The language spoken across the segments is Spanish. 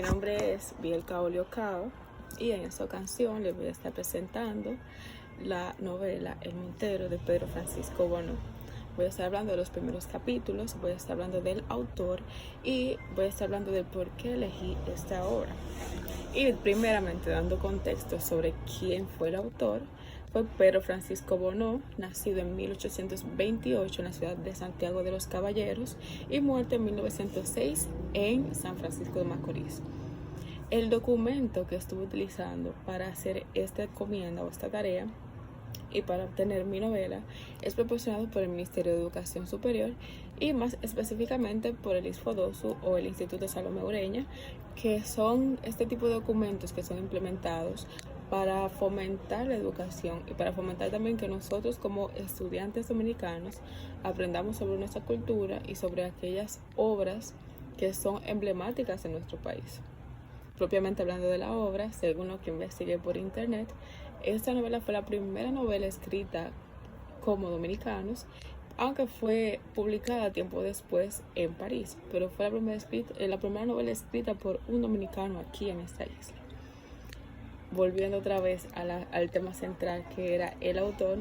Mi nombre es Bielka Oliocao y en esta ocasión les voy a estar presentando la novela El Montero de Pedro Francisco Bono. Voy a estar hablando de los primeros capítulos, voy a estar hablando del autor y voy a estar hablando de por qué elegí esta obra. Y primeramente dando contexto sobre quién fue el autor, fue Pedro Francisco Bono, nacido en 1828 en la ciudad de Santiago de los Caballeros y muerto en 1906 en San Francisco de Macorís. El documento que estuve utilizando para hacer esta encomienda o esta tarea y para obtener mi novela es proporcionado por el Ministerio de Educación Superior y más específicamente por el ISFODOSU o el Instituto Salomé Ureña, que son este tipo de documentos que son implementados para fomentar la educación y para fomentar también que nosotros como estudiantes dominicanos aprendamos sobre nuestra cultura y sobre aquellas obras que son emblemáticas en nuestro país. Propiamente hablando de la obra, según lo que investigué por internet, esta novela fue la primera novela escrita como dominicanos, aunque fue publicada tiempo después en París, pero fue la primera novela escrita por un dominicano aquí en esta isla. Volviendo otra vez al tema central, que era el autor,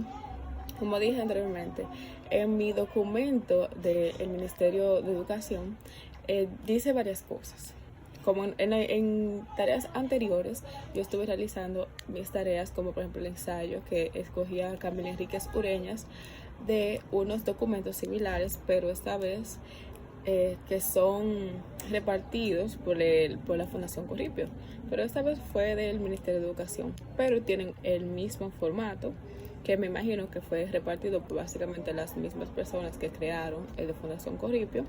como dije anteriormente, en mi documento del Ministerio de Educación dice varias cosas. Como en tareas anteriores, yo estuve realizando mis tareas, como por ejemplo el ensayo que escogía Camila Enríquez Ureñas de unos documentos similares, pero esta vez que son repartidos por la Fundación Corripio, pero esta vez fue del Ministerio de Educación, pero tienen el mismo formato, que me imagino que fue repartido por básicamente las mismas personas que crearon el de Fundación Corripio.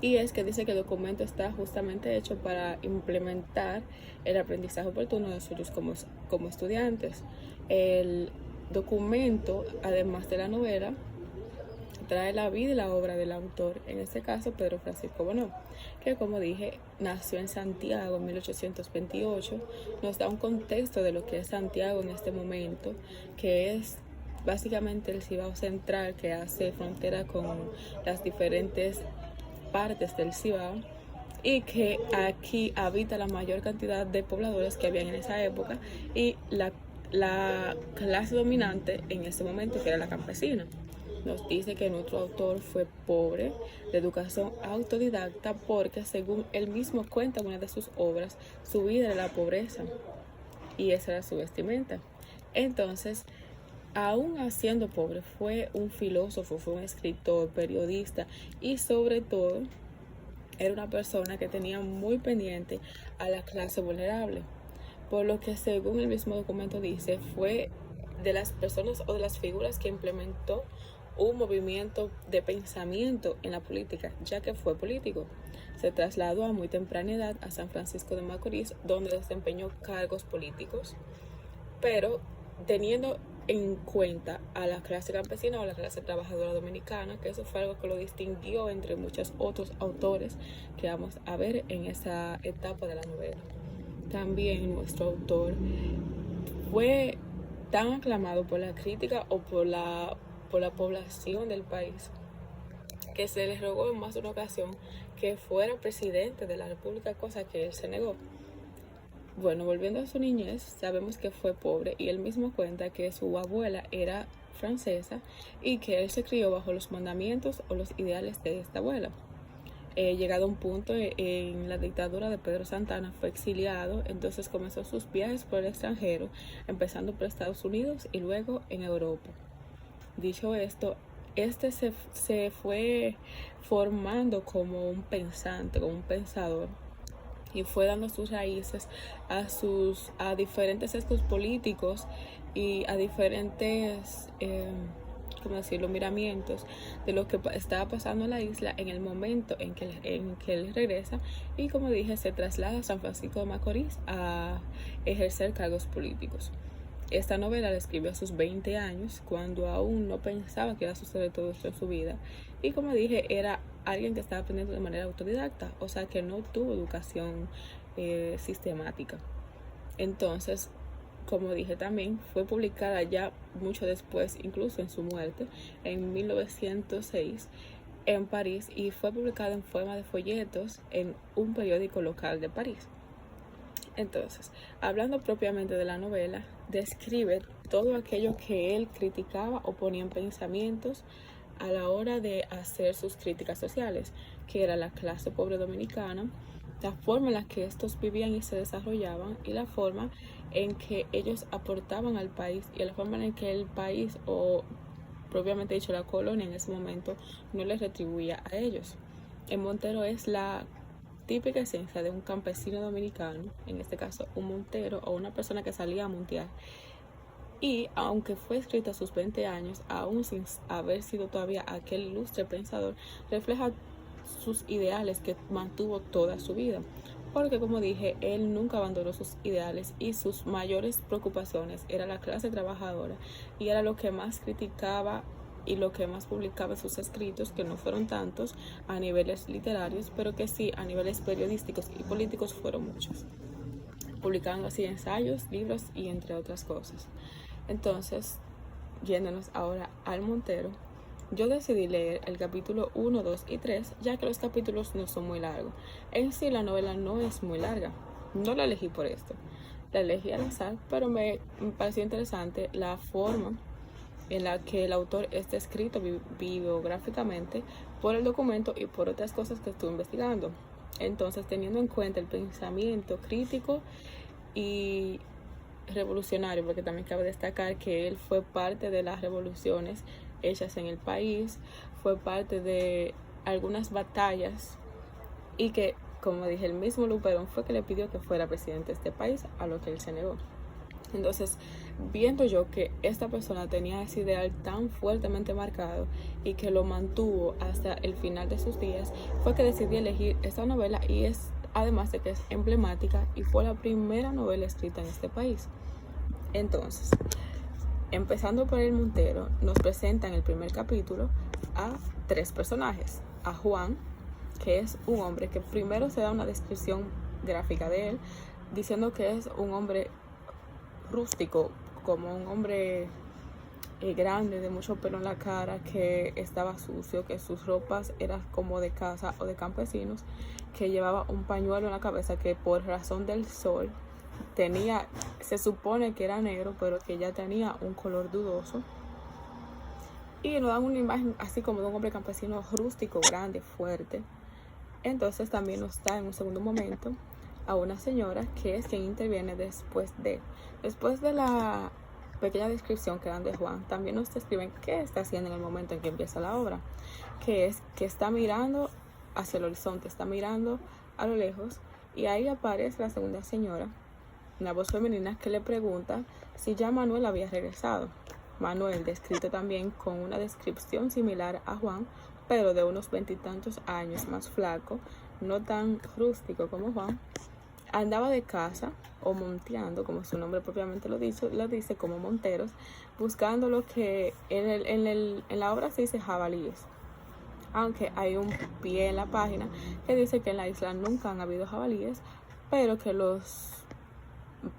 Y es que dice que el documento está justamente hecho para implementar el aprendizaje oportuno de nosotros como estudiantes. El documento, además de la novela, trae la vida y la obra del autor, en este caso Pedro Francisco Bono, que como dije, nació en Santiago en 1828. Nos da un contexto de lo que es Santiago en este momento, que es básicamente el Cibao Central, que hace frontera con las diferentes partes del Cibao, y que aquí habita la mayor cantidad de pobladores que habían en esa época y la clase dominante en ese momento, que era la campesina. Nos dice que nuestro autor fue pobre, de educación autodidacta, porque según él mismo cuenta en una de sus obras, su vida era la pobreza y esa era su vestimenta. Entonces, aún siendo pobre, fue un filósofo, fue un escritor, periodista y sobre todo era una persona que tenía muy pendiente a la clase vulnerable, por lo que según el mismo documento dice, fue de las personas o de las figuras que implementó un movimiento de pensamiento en la política, ya que fue político. Se trasladó a muy temprana edad a San Francisco de Macorís, donde desempeñó cargos políticos, pero teniendo en cuenta a la clase campesina o la clase trabajadora dominicana, que eso fue algo que lo distinguió entre muchos otros autores que vamos a ver en esa etapa de la novela. También nuestro autor fue tan aclamado por la crítica o por la población del país, que se le rogó en más de una ocasión que fuera presidente de la República, cosa que él se negó. Bueno, volviendo a su niñez, sabemos que fue pobre y él mismo cuenta que su abuela era francesa y que él se crió bajo los mandamientos o los ideales de esta abuela. Llegado a un punto en la dictadura de Pedro Santana, fue exiliado, entonces comenzó sus viajes por el extranjero, empezando por Estados Unidos y luego en Europa. Dicho esto, se fue formando como un pensante, como un pensador, y fue dando sus raíces a diferentes sesgos políticos y a diferentes ¿cómo decirlo?, miramientos de lo que estaba pasando en la isla en el momento en que él regresa, y como dije, se traslada a San Francisco de Macorís a ejercer cargos políticos. Esta novela la escribió a sus 20 años, cuando aún no pensaba que iba a suceder todo esto en su vida. Y como dije, era alguien que estaba aprendiendo de manera autodidacta, o sea que no tuvo educación sistemática. Entonces, como dije también, fue publicada ya mucho después, incluso en su muerte, en 1906, en París, y fue publicada en forma de folletos en un periódico local de París. Entonces, hablando propiamente de la novela, describe todo aquello que él criticaba o ponía en pensamientos a la hora de hacer sus críticas sociales, que era la clase pobre dominicana, la forma en la que estos vivían y se desarrollaban y la forma en que ellos aportaban al país y la forma en que el país, o propiamente dicho la colonia en ese momento, no les retribuía a ellos. En Montero es la típica esencia de un campesino dominicano, en este caso un montero o una persona que salía a montear. Y aunque fue escrito a sus 20 años, aún sin haber sido todavía aquel ilustre pensador, refleja sus ideales que mantuvo toda su vida. Porque como dije, él nunca abandonó sus ideales y sus mayores preocupaciones era la clase trabajadora y era lo que más criticaba y lo que más publicaba en sus escritos, que no fueron tantos a niveles literarios, pero que sí a niveles periodísticos y políticos fueron muchos, publicando así ensayos, libros y entre otras cosas. Entonces, yéndonos ahora al Montero, yo decidí leer el capítulo 1, 2 y 3, ya que los capítulos no son muy largos. En sí la novela no es muy larga, no la elegí por esto, la elegí al azar, pero me pareció interesante la forma en la que el autor está escrito bibliográficamente por el documento y por otras cosas que estuve investigando. Entonces, teniendo en cuenta el pensamiento crítico y revolucionario, porque también cabe destacar que él fue parte de las revoluciones hechas en el país, fue parte de algunas batallas y que, como dije, el mismo Luperón fue que le pidió que fuera presidente de este país, a lo que él se negó. Entonces, viendo yo que esta persona tenía ese ideal tan fuertemente marcado y que lo mantuvo hasta el final de sus días, fue que decidí elegir esta novela, y es además de que es emblemática y fue la primera novela escrita en este país. Entonces, empezando por el Montero, nos presenta en el primer capítulo a 3 personajes. A Juan, que es un hombre que primero se da una descripción gráfica de él, diciendo que es un hombre rústico, como un hombre grande, de mucho pelo en la cara, que estaba sucio, que sus ropas eran como de casa o de campesinos, que llevaba un pañuelo en la cabeza que por razón del sol tenía, se supone que era negro, pero que ya tenía un color dudoso. Y nos dan una imagen así como de un hombre campesino rústico, grande, fuerte. Entonces también nos da en un segundo momento a una señora que es quien interviene después de la pequeña descripción que dan de Juan. También nos describen qué está haciendo en el momento en que empieza la obra, que es que está mirando hacia el horizonte, está mirando a lo lejos, y ahí aparece la segunda señora, una voz femenina, que le pregunta si ya Manuel había regresado. Manuel, descrito también con una descripción similar a Juan, pero de unos 20 y tantos años, más flaco, no tan rústico como Juan, andaba de caza o monteando, como su nombre propiamente lo dice, como monteros, buscando lo que en la obra se dice jabalíes, aunque hay un pie en la página que dice que en la isla nunca han habido jabalíes, pero que los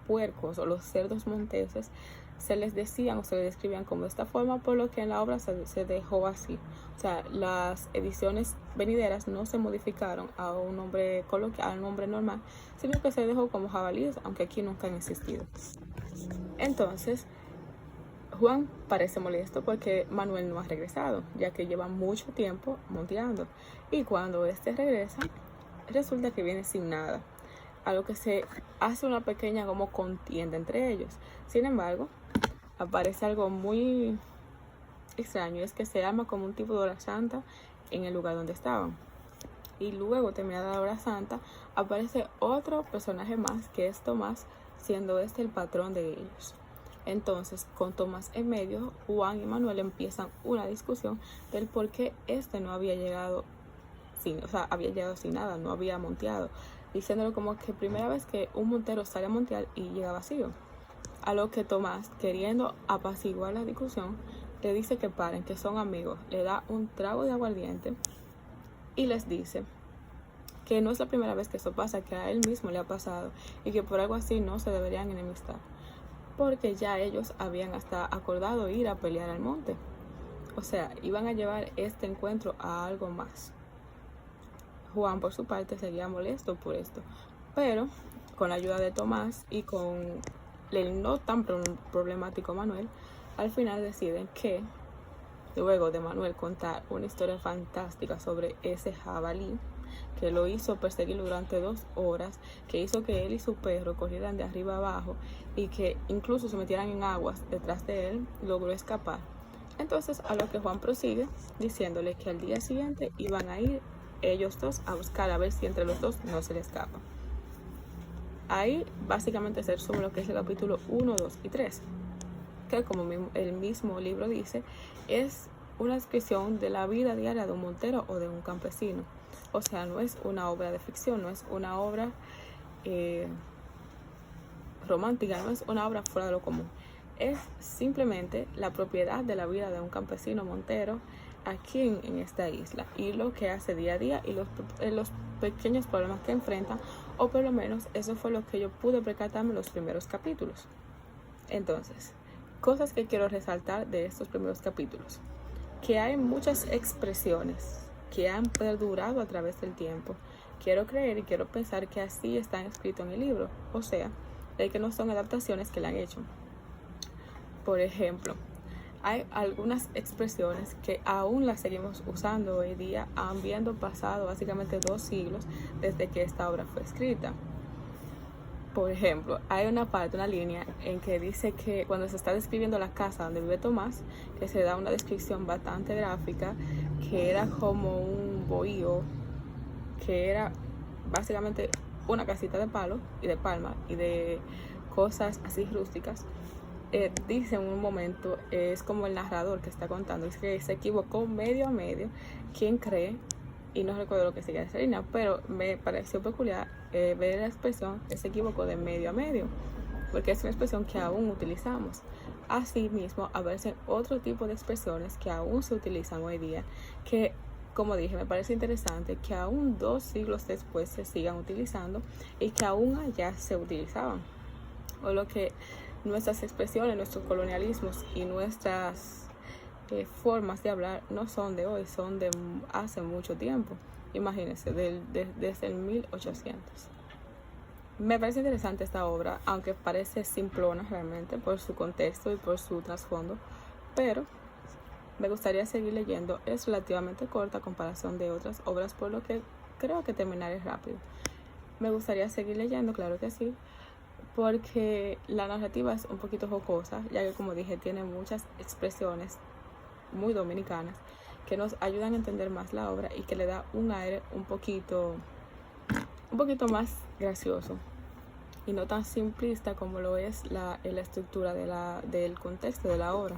puercos o los cerdos monteses se les decían o se les describían como de esta forma, por lo que en la obra se dejó así. O sea, las ediciones venideras no se modificaron a un nombre coloquial, a un nombre normal, sino que se dejó como jabalíes, aunque aquí nunca han existido. Entonces, Juan parece molesto porque Manuel no ha regresado, ya que lleva mucho tiempo monteando, y cuando este regresa, resulta que viene sin nada, a lo que se hace una pequeña como contienda entre ellos. Sin embargo, aparece algo muy extraño, es que se arma como un tipo de hora santa en el lugar donde estaban. Y luego, terminada la hora santa, aparece otro personaje más, que es Tomás, siendo este el patrón de ellos. Entonces, con Tomás en medio, Juan y Manuel empiezan una discusión del por qué este no había llegado había llegado sin nada, no había monteado, diciéndolo como que primera vez que un montero sale a montear y llega vacío. A lo que Tomás, queriendo apaciguar la discusión, le dice que paren, que son amigos, le da un trago de aguardiente y les dice que no es la primera vez que eso pasa, que a él mismo le ha pasado y que por algo así no se deberían enemistar, porque ya ellos habían hasta acordado ir a pelear al monte. O sea, iban a llevar este encuentro a algo más. Juan, por su parte, seguía molesto por esto, pero con la ayuda de Tomás y con el no tan problemático Manuel, al final deciden que, luego de Manuel contar una historia fantástica sobre ese jabalí, que lo hizo perseguirlo durante 2 horas, que hizo que él y su perro corrieran de arriba abajo y que incluso se metieran en aguas detrás de él, logró escapar. Entonces, a lo que Juan prosigue diciéndole que al día siguiente iban a ir ellos dos a buscar a ver si entre los dos no se le escapa. Ahí básicamente se resume lo que es el capítulo 1, 2 y 3, que como el mismo libro dice, es una descripción de la vida diaria de un montero o de un campesino. O sea, no es una obra de ficción, no es una obra romántica, no es una obra fuera de lo común. Es simplemente la propiedad de la vida de un campesino montero aquí en esta isla y lo que hace día a día y los pequeños problemas que enfrenta, o por lo menos eso fue lo que yo pude percatarme en los primeros capítulos. Entonces, cosas que quiero resaltar de estos primeros capítulos: que hay muchas expresiones que han perdurado a través del tiempo. Quiero creer y quiero pensar que así están escritos en el libro, o sea, de que no son adaptaciones que le han hecho. Por ejemplo, hay algunas expresiones que aún las seguimos usando hoy día, habiendo pasado básicamente 2 siglos desde que esta obra fue escrita. Por ejemplo, hay una línea en que dice que cuando se está describiendo la casa donde vive Tomás, que se da una descripción bastante gráfica, que era como un bohío, que era básicamente una casita de palo y de palma y de cosas así rústicas. Dice en un momento, es como el narrador que está contando, es que se equivocó medio a medio. ¿Quién cree? Y no recuerdo lo que sigue esa línea, pero me pareció peculiar ver la expresión que se equivocó de medio a medio, porque es una expresión que aún utilizamos. Asimismo, a veces otro tipo de expresiones que aún se utilizan hoy día, que, como dije, me parece interesante que aún 2 siglos después se sigan utilizando y que aún allá se utilizaban. O lo que nuestras expresiones, nuestros colonialismos y nuestras formas de hablar no son de hoy, son de hace mucho tiempo. Imagínense, desde el 1800. Me parece interesante esta obra, aunque parece simplona realmente por su contexto y por su trasfondo, pero me gustaría seguir leyendo. Es relativamente corta a comparación de otras obras, por lo que creo que terminaré rápido. Me gustaría seguir leyendo, claro que sí, porque la narrativa es un poquito jocosa, ya que, como dije, tiene muchas expresiones muy dominicanas que nos ayudan a entender más la obra y que le da un aire un poquito más gracioso y no tan simplista como lo es la estructura del contexto de la obra,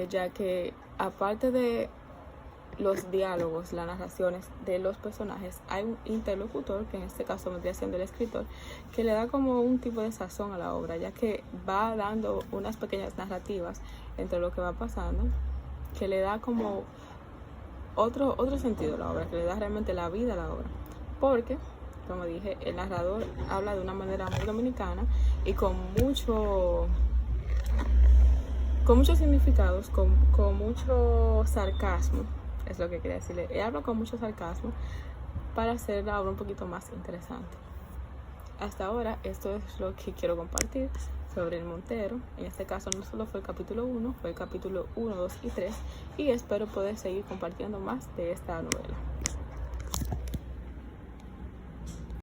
ya que aparte de los diálogos, las narraciones de los personajes, hay un interlocutor, que en este caso vendría siendo el escritor, que le da como un tipo de sazón a la obra, ya que va dando unas pequeñas narrativas entre lo que va pasando, que le da como otro sentido a la obra, que le da realmente la vida a la obra, porque, como dije, el narrador habla de una manera muy dominicana y con muchos significados, con mucho sarcasmo, es lo que quería decirle. Él habla con mucho sarcasmo para hacer la obra un poquito más interesante. Hasta ahora, esto es lo que quiero compartir sobre El Montero. En este caso no solo fue el capítulo 1, fue el capítulo 1, 2 y 3, y espero poder seguir compartiendo más de esta novela.